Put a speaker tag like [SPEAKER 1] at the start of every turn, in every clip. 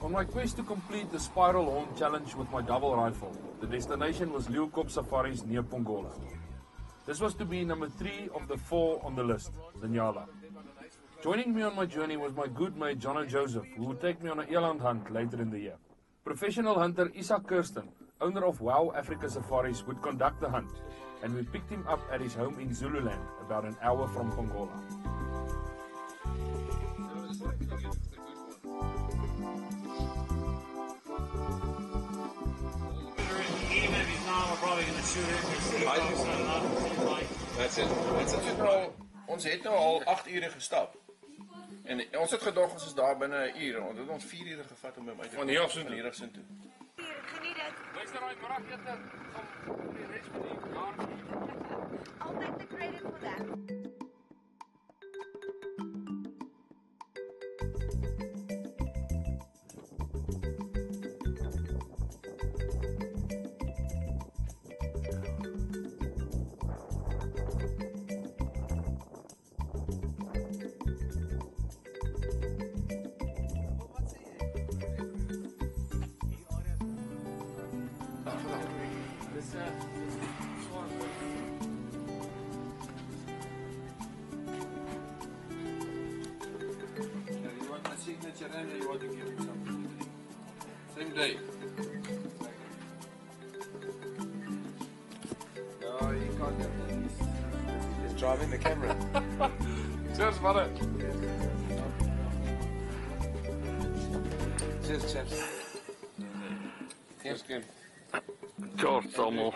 [SPEAKER 1] On my quest to complete the Spiral Horn Challenge with my double rifle, the destination was Leeuwkop Safaris near Pongola. This was to be number 3 of the 4 on the list, the Nyala. Joining me on my journey was my good mate Jono Joseph, who would take me on an eland hunt later in the year. Professional hunter Isak Kirsten, owner of Wow Africa Safaris, would conduct the hunt, and we picked him up at his home in Zululand, about an hour from Pongola.
[SPEAKER 2] Even if he's not, we're probably going to shoot it.
[SPEAKER 3] That's it. Ons het nou al 8 ure gestap. En ons het gedog ons is daar binne 'n uur. Ons het ons 4 ure gevat om by my te kom. Van hier af sin toe.
[SPEAKER 2] Geniet dit.
[SPEAKER 1] Luister, daai middagete gaan die res van die jaar.
[SPEAKER 2] I'll take the credit for that.
[SPEAKER 3] Signature and you want to give him something. Same day. No, you can't get this. He's driving the camera.
[SPEAKER 1] Cheers, brother.
[SPEAKER 3] Cheers, chaps. Cheers, good.
[SPEAKER 1] Cheers, allemaal.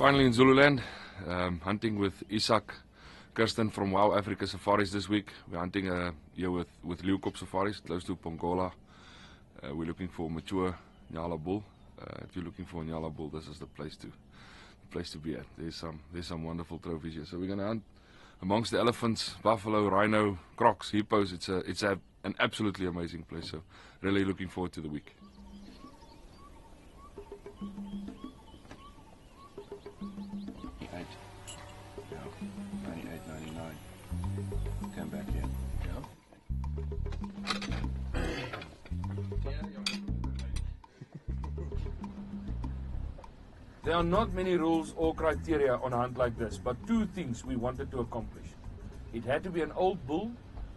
[SPEAKER 1] Finally in Zululand, hunting with Isak Kirsten from Wow Africa Safaris this week. We're hunting here with Leeuwkop Safaris, close to Pongola. We're looking for mature Nyala bull. If you're looking for a Nyala bull, this is the place to be at. There's some wonderful trophies here. So we're going to hunt amongst the elephants, buffalo, rhino, crocs, hippos. It's an absolutely amazing place. So really looking forward to the week.
[SPEAKER 3] Come back here.
[SPEAKER 1] There are not many rules or criteria on a hunt like this, but 2 things we wanted to accomplish. It had to be an old bull,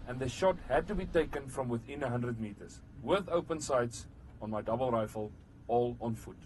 [SPEAKER 1] and the shot had to be taken from within 100 meters, with open sights on my double rifle, all on foot.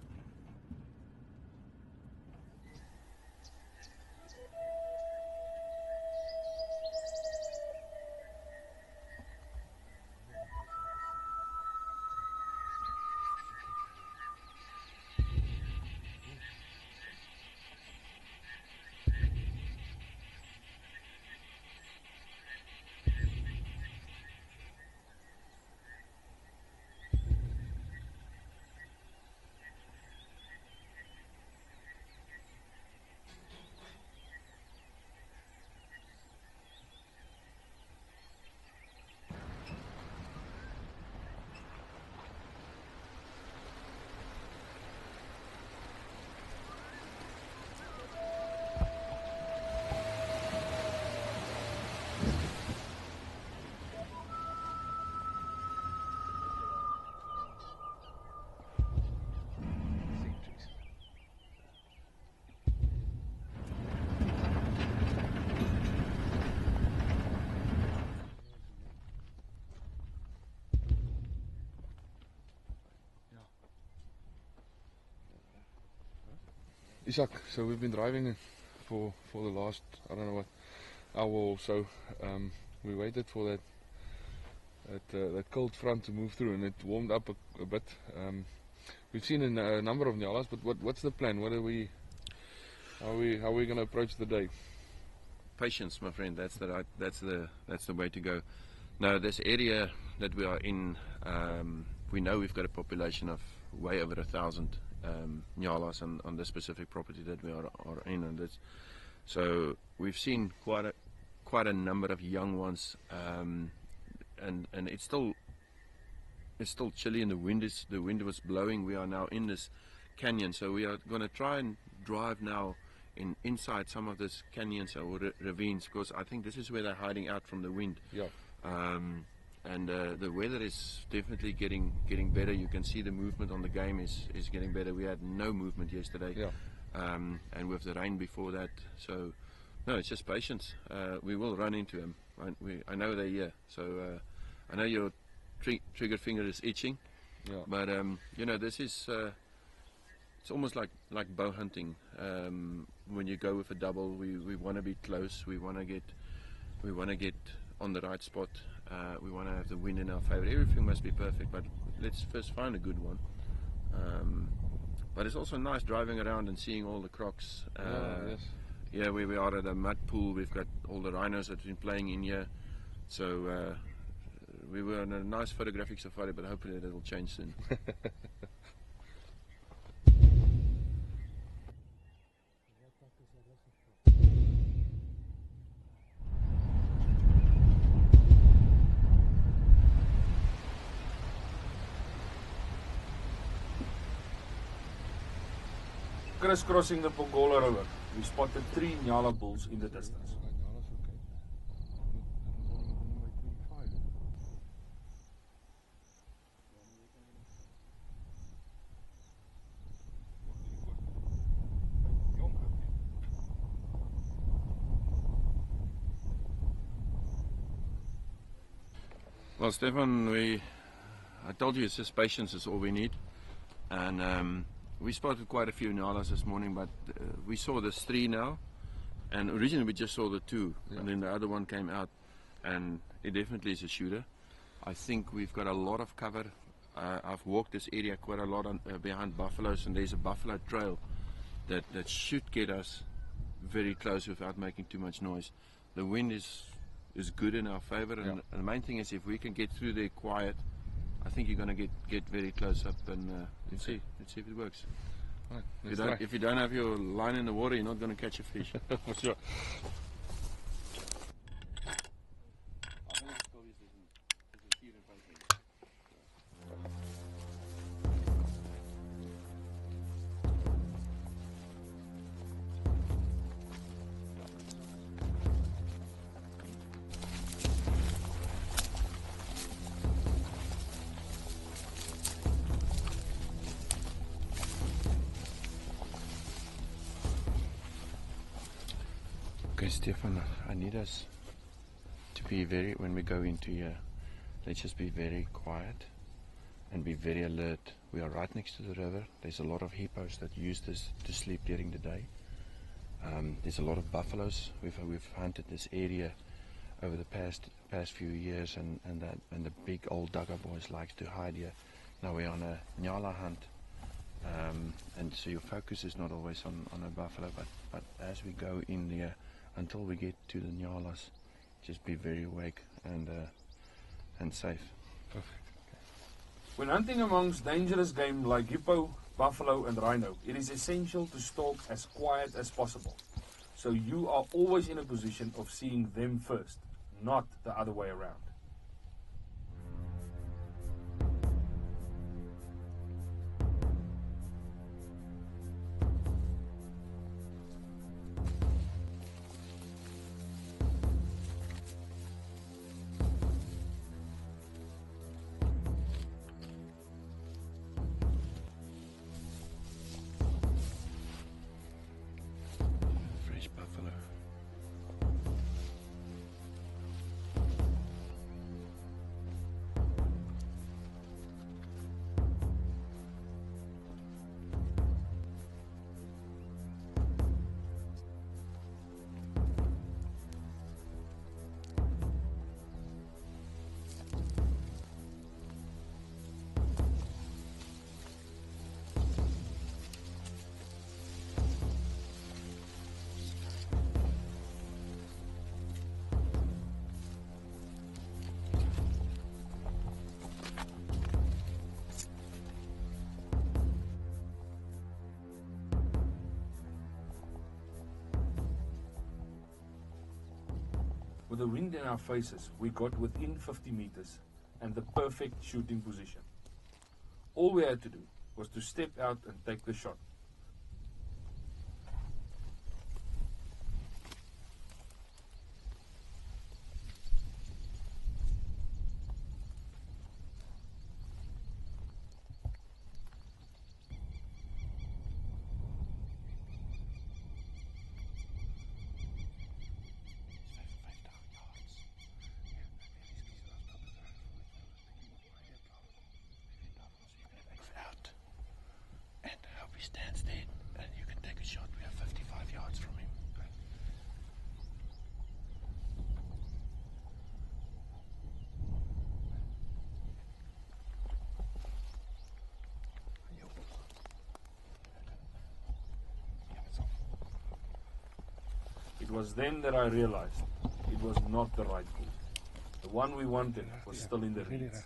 [SPEAKER 1] Isak, so we've been driving for the last, I don't know what, hour or so. We waited for that cold front to move through, and it warmed up a bit. We've seen a number of Nyalas, but what's the plan? How are we going to approach the day?
[SPEAKER 3] Patience, my friend. That's the way to go. Now, this area that we are in, we know we've got a population of way over 1,000 Nyalas on this specific property that we are in, and so we've seen quite a number of young ones, and it's still it's still chilly and the wind was blowing. We are now in this canyon, so we are going to try and drive now inside some of this canyons or ravines, because I think this is where they're hiding out from the wind.
[SPEAKER 1] Yeah.
[SPEAKER 3] And the weather is definitely getting better. You can see the movement on the game is getting better. We had no movement yesterday,
[SPEAKER 1] Yeah.
[SPEAKER 3] and with the rain before that, so no, it's just patience. We will run into them. I know they're here, so I know your trigger finger is itching,
[SPEAKER 1] Yeah.
[SPEAKER 3] but you know, this is it's almost like bow hunting. When you go with a double, we want to be close. We want to get on the right spot. We want to have the wind in our favor. Everything must be perfect, but let's first find a good one. But it's also nice driving around and seeing all the crocs.
[SPEAKER 1] Yes.
[SPEAKER 3] Yeah, where we are at a mud pool, we've got all the rhinos that have been playing in here. So we were on a nice photographic safari, but hopefully that will change soon.
[SPEAKER 4] Crisscrossing the Pongola River, we spotted 3 Nyala bulls in the distance.
[SPEAKER 3] Well, Stefan, I told you it's just patience is all we need, and we spotted quite a few Nyalas this morning, but we saw there's 3 now, and originally we just saw the 2, and then the other one came out, and it definitely is a shooter. I think we've got a lot of cover. I've walked this area quite a lot behind buffaloes, and there's a buffalo trail that should get us very close without making too much noise. The wind is good in our favor, and the main thing is if we can get through there quiet, I think you're going to get very close up, and let's see if it works.
[SPEAKER 1] Right,
[SPEAKER 3] If you don't have your line in the water, you're not going to catch a fish.
[SPEAKER 1] For sure.
[SPEAKER 3] Okay, Stefan, I need us to be when we go into here, let's just be very quiet and be very alert. We are right next to the river. There's a lot of hippos that use this to sleep during the day. There's a lot of buffaloes. We've hunted this area over the past few years, and the big old Dagga boys likes to hide here. Now we're on a Nyala hunt, and so your focus is not always on a buffalo, but as we go in there, until we get to the Nyalas, just be very awake and safe.
[SPEAKER 1] Perfect.
[SPEAKER 4] When hunting amongst dangerous game like hippo, buffalo and rhino, it is essential to stalk as quiet as possible. So you are always in a position of seeing them first, not the other way around.
[SPEAKER 3] Fresh buffalo.
[SPEAKER 4] With the wind in our faces, we got within 50 meters and the perfect shooting position. All we had to do was to step out and take the shot.
[SPEAKER 3] Out and hope he stands there and you can take a shot. We are 55 yards from him.
[SPEAKER 4] It was then that I realized it was not the right bull. The one we wanted was still in the reeds.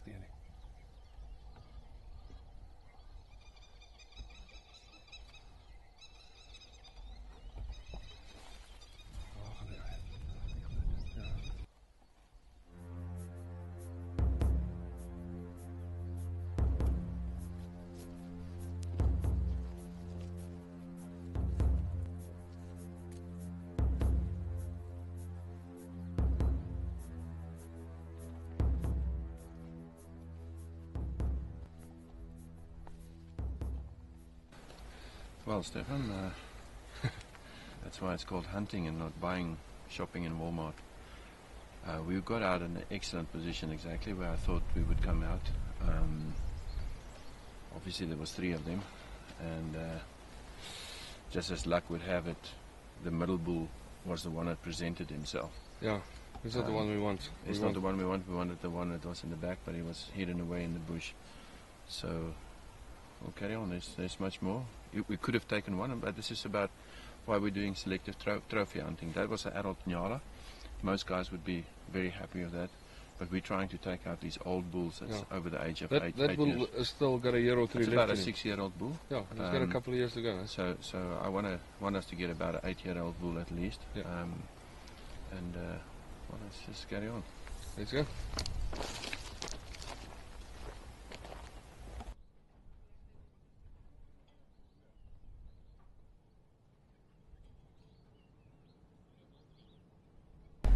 [SPEAKER 3] Well, Stefan, that's why it's called hunting and not buying, shopping in Walmart. We got out in an excellent position, exactly where I thought we would come out. Obviously there was 3 of them, and just as luck would have it, the middle bull was the one that presented himself.
[SPEAKER 1] Yeah, it's not the one we want.
[SPEAKER 3] It's not the one we want. We wanted the one that was in the back, but he was hidden away in the bush. So we'll carry on. There's much more. We could have taken one, but this is about why we're doing selective trophy hunting. That was an adult Nyala. Most guys would be very happy with that, but we're trying to take out these old bulls that's over the age of
[SPEAKER 1] That
[SPEAKER 3] 8
[SPEAKER 1] bull
[SPEAKER 3] years.
[SPEAKER 1] has still got a year or 3
[SPEAKER 3] It's
[SPEAKER 1] left
[SPEAKER 3] about a
[SPEAKER 1] in him.
[SPEAKER 3] 6-year-old bull.
[SPEAKER 1] Yeah, he's got a couple of years to go. Huh?
[SPEAKER 3] So I want us to get about an 8-year-old bull at least.
[SPEAKER 1] Yeah.
[SPEAKER 3] Well, let's just carry on.
[SPEAKER 1] Let's go.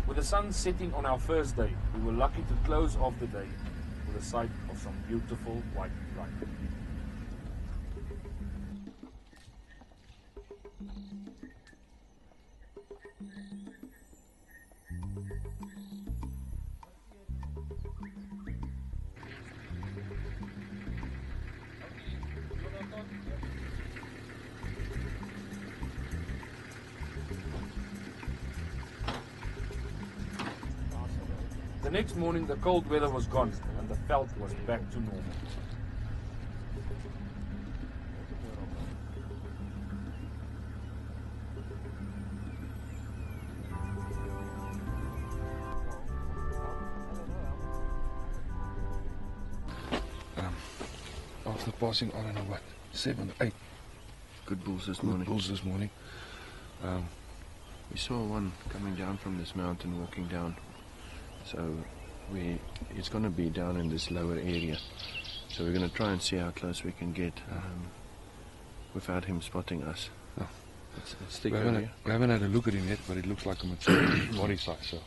[SPEAKER 4] With the sun setting on our first day, we were lucky to close off the day with a sight of some beautiful white rhino. The next morning the cold weather was gone and the veld was back to normal.
[SPEAKER 1] After passing, I don't know what, 7, 8
[SPEAKER 3] Good bulls this
[SPEAKER 1] good
[SPEAKER 3] morning.
[SPEAKER 1] bulls this morning.
[SPEAKER 3] We saw one coming down from this mountain, walking down. So it's going to be down in this lower area. So we're going to try and see how close we can get without him spotting us.
[SPEAKER 1] Oh.
[SPEAKER 3] Let's stick
[SPEAKER 1] We
[SPEAKER 3] over
[SPEAKER 1] haven't,
[SPEAKER 3] here.
[SPEAKER 1] we haven't had a look at him yet, but it looks like a mature body size. So.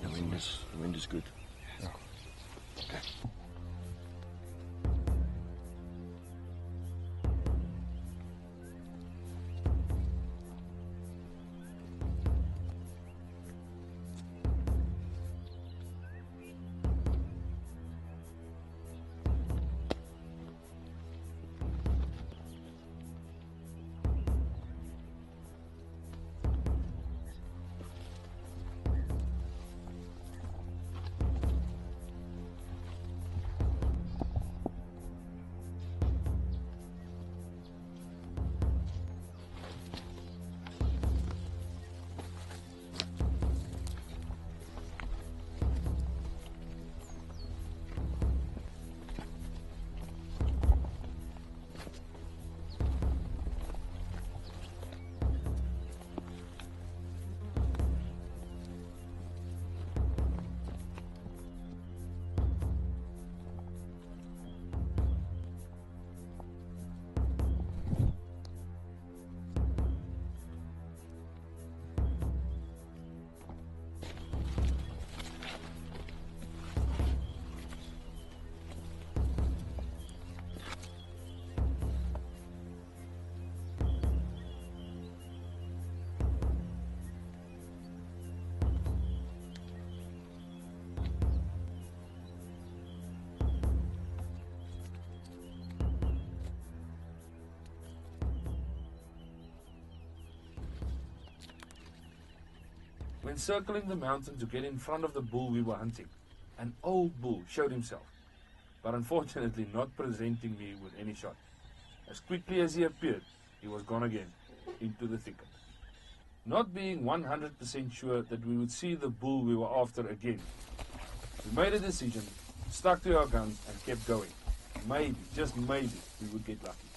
[SPEAKER 3] The wind is good.
[SPEAKER 1] Okay.
[SPEAKER 4] went circling the mountain to get in front of the bull we were hunting. An old bull showed himself, but unfortunately not presenting me with any shot. As quickly as he appeared, he was gone again, into the thicket. Not being 100% sure that we would see the bull we were after again, we made a decision, stuck to our guns and kept going. Maybe, just maybe, we would get lucky.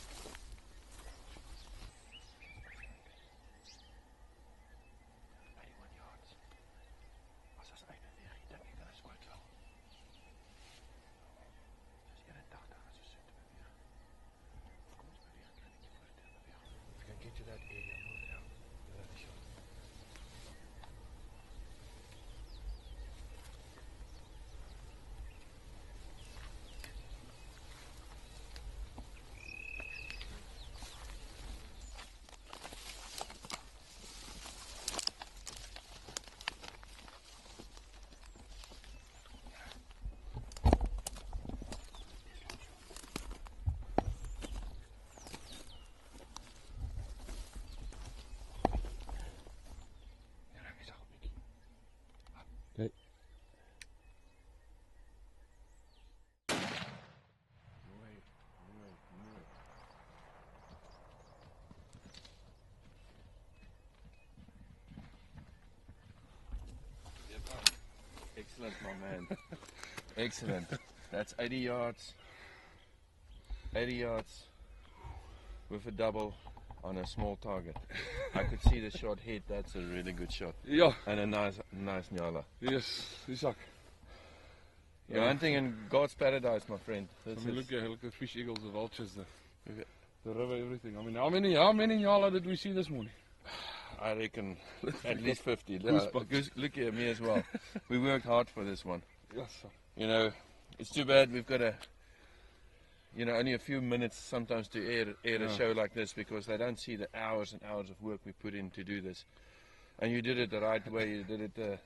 [SPEAKER 3] Excellent, my man. Excellent. That's 80 yards. 80 yards with a double on a small target. I could see the shot hit. That's a really good shot.
[SPEAKER 1] Yeah,
[SPEAKER 3] And a nice nyala.
[SPEAKER 1] yes, Isak.
[SPEAKER 3] You're hunting in God's paradise, my friend.
[SPEAKER 1] I
[SPEAKER 3] This
[SPEAKER 1] mean,
[SPEAKER 3] is-
[SPEAKER 1] look at the fish, eagles, the vultures,
[SPEAKER 3] Okay.
[SPEAKER 1] the river, everything. I mean, how many nyala did we see this morning?
[SPEAKER 3] I reckon at least 50.
[SPEAKER 1] Goosebumps.
[SPEAKER 3] Look at me as well. We worked hard for this one.
[SPEAKER 1] Yes, sir.
[SPEAKER 3] You know, it's too bad we've got only a few minutes sometimes to air a show like this because they don't see the hours and hours of work we put in to do this. And you did it the right way. You did it,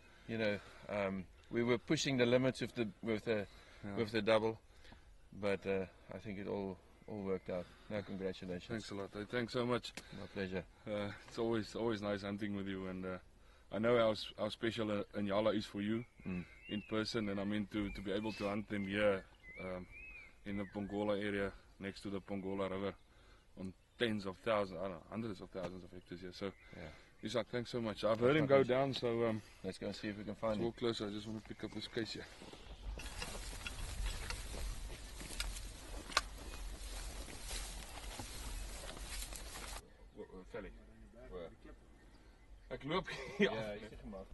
[SPEAKER 3] we were pushing the limits with the double, but I think it all worked out. No, congratulations.
[SPEAKER 1] Thanks a lot. Thanks so much.
[SPEAKER 3] My pleasure.
[SPEAKER 1] It's always nice hunting with you, and I know how special a nyala is for you in person, and I mean to be able to hunt them here in the Pongola area next to the Pongola River on tens of thousands, I don't know, hundreds of thousands of hectares here. So,
[SPEAKER 3] Yeah.
[SPEAKER 1] Isak, thanks so much. I've heard him go down, so
[SPEAKER 3] Let's go and see if we can
[SPEAKER 1] let's
[SPEAKER 3] find him.
[SPEAKER 1] walk closer. I just want to pick up this case here. Valley. Ek loop hier af.
[SPEAKER 3] Ja, zeg maar.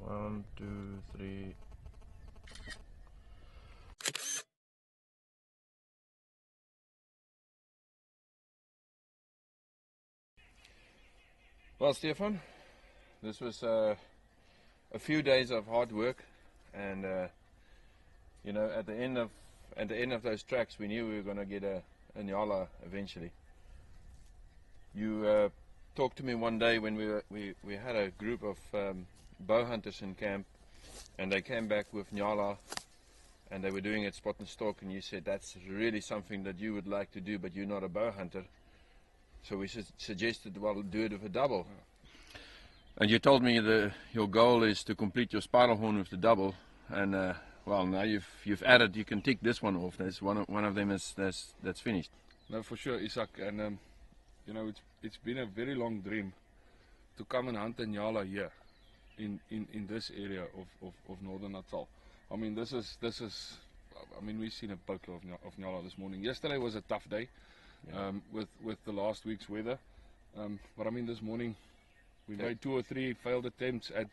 [SPEAKER 3] 1, 2, 3. Well, Stefan, this was a few days of hard work, and at the end of those tracks, we knew we were going to get a nyala eventually. You talked to me one day when we had a group of bow hunters in camp, and they came back with nyala, and they were doing it spot and stalk, and you said that's really something that you would like to do, but you're not a bow hunter. So we suggested, well, do it with a double. And you told me your goal is to complete your spiral horn with the double, and well, now you've added. You can tick this one off. There's one of them that's finished.
[SPEAKER 1] No, for sure, Isak, and it's been a very long dream to come and hunt a nyala here in this area of Northern Natal. I mean, this is. I mean, we've seen a poker of nyala this morning. Yesterday was a tough day, with the last week's weather, but I mean, this morning we made 2 or 3 failed attempts at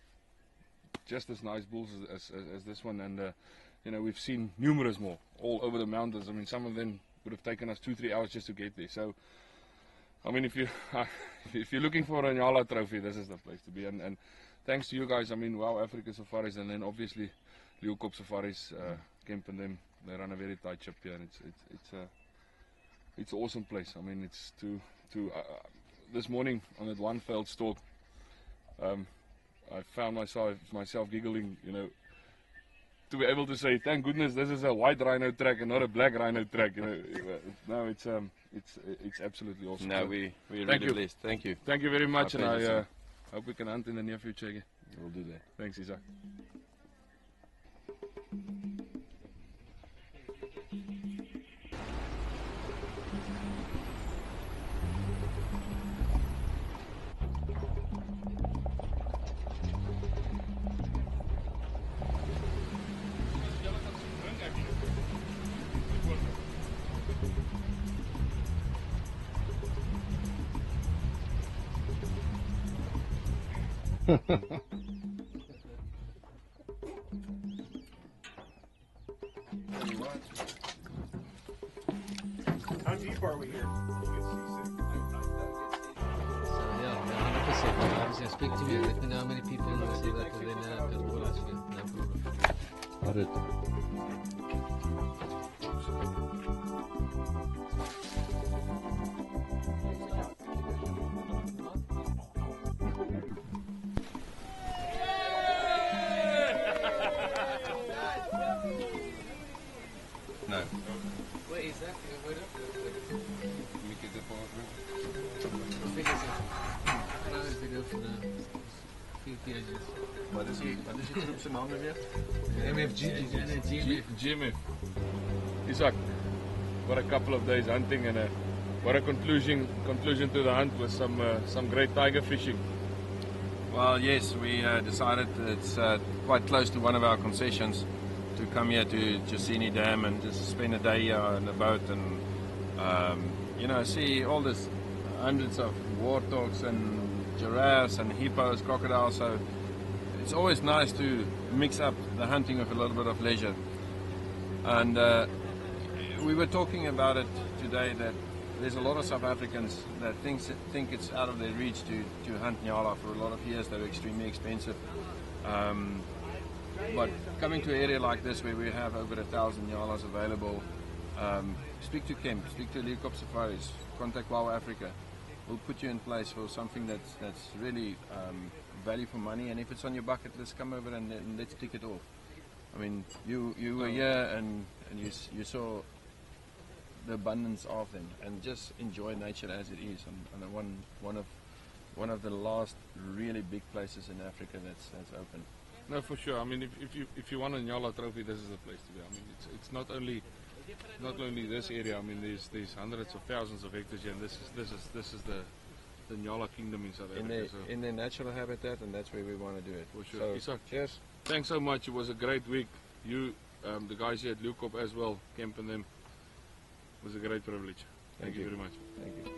[SPEAKER 1] just as nice bulls as this one, and we've seen numerous more all over the mountains. I mean, some of them would have taken us 2-3 hours just to get there. So, I mean, if you're looking for a nyala trophy, this is the place to be. And thanks to you guys, I mean, Wow Africa Safaris, and then obviously Leeuwkop Safaris, Kemp and them, they run a very tight ship here, and it's an awesome place. I mean, it's this morning on that one failed stalk, I found myself giggling, to be able to say, thank goodness this is a white rhino track and not a black rhino track. No, it's absolutely awesome.
[SPEAKER 3] No,
[SPEAKER 1] So,
[SPEAKER 3] we're
[SPEAKER 1] thank
[SPEAKER 3] really
[SPEAKER 1] you.
[SPEAKER 3] blessed. Thank you.
[SPEAKER 1] Thank you very much,
[SPEAKER 3] My
[SPEAKER 1] and
[SPEAKER 3] pleasure,
[SPEAKER 1] Hope we can hunt in the near future again.
[SPEAKER 3] We'll do that.
[SPEAKER 1] Thanks, Isak.
[SPEAKER 5] How deep are we here?
[SPEAKER 6] So yeah, 100%. Obviously, speak to me. Let me know how many people so that then we'll ask you. No problem.
[SPEAKER 3] Got it. No.
[SPEAKER 6] Where is that? Where video for the few pages.
[SPEAKER 3] Wat is die groep se naam nou weer?
[SPEAKER 6] MFG.
[SPEAKER 1] GMF. Isak, what a couple of days hunting and what a conclusion to the hunt with some great tiger fishing.
[SPEAKER 3] Well, yes, we decided it's quite close to one of our concessions to come here to Jacini Dam and just spend a day here on the boat and you know, see all this hundreds of warthogs and giraffes and hippos, crocodiles. So it's always nice to mix up the hunting with a little bit of leisure. And we were talking about it today that there's a lot of South Africans that think it's out of their reach to hunt nyala. For a lot of years they were extremely expensive. But coming to an area like this where we have over 1,000 nyalas available, speak to Kemp, speak to Leeuwkop Safaris, contact Wow Africa. We'll put you in place for something that's really value for money. And if it's on your bucket list, come over and let's tick it off. I mean, you were here and you saw the abundance of them, and just enjoy nature as it is. And one of the last really big places in Africa that's open.
[SPEAKER 1] No, for sure. I mean, if you want a nyala trophy, this is the place to be. I mean, it's not only this area. I mean, there's hundreds of thousands of hectares here, and this is the nyala kingdom in South Africa.
[SPEAKER 3] In their natural habitat, and that's where we want to do it.
[SPEAKER 1] For sure.
[SPEAKER 3] So,
[SPEAKER 1] Isak,
[SPEAKER 3] cheers.
[SPEAKER 1] thanks so much. It was a great week. You, the guys here at Leeuwkop as well, Kemp and them. It was a great privilege. Thank you very much.
[SPEAKER 3] Thank you.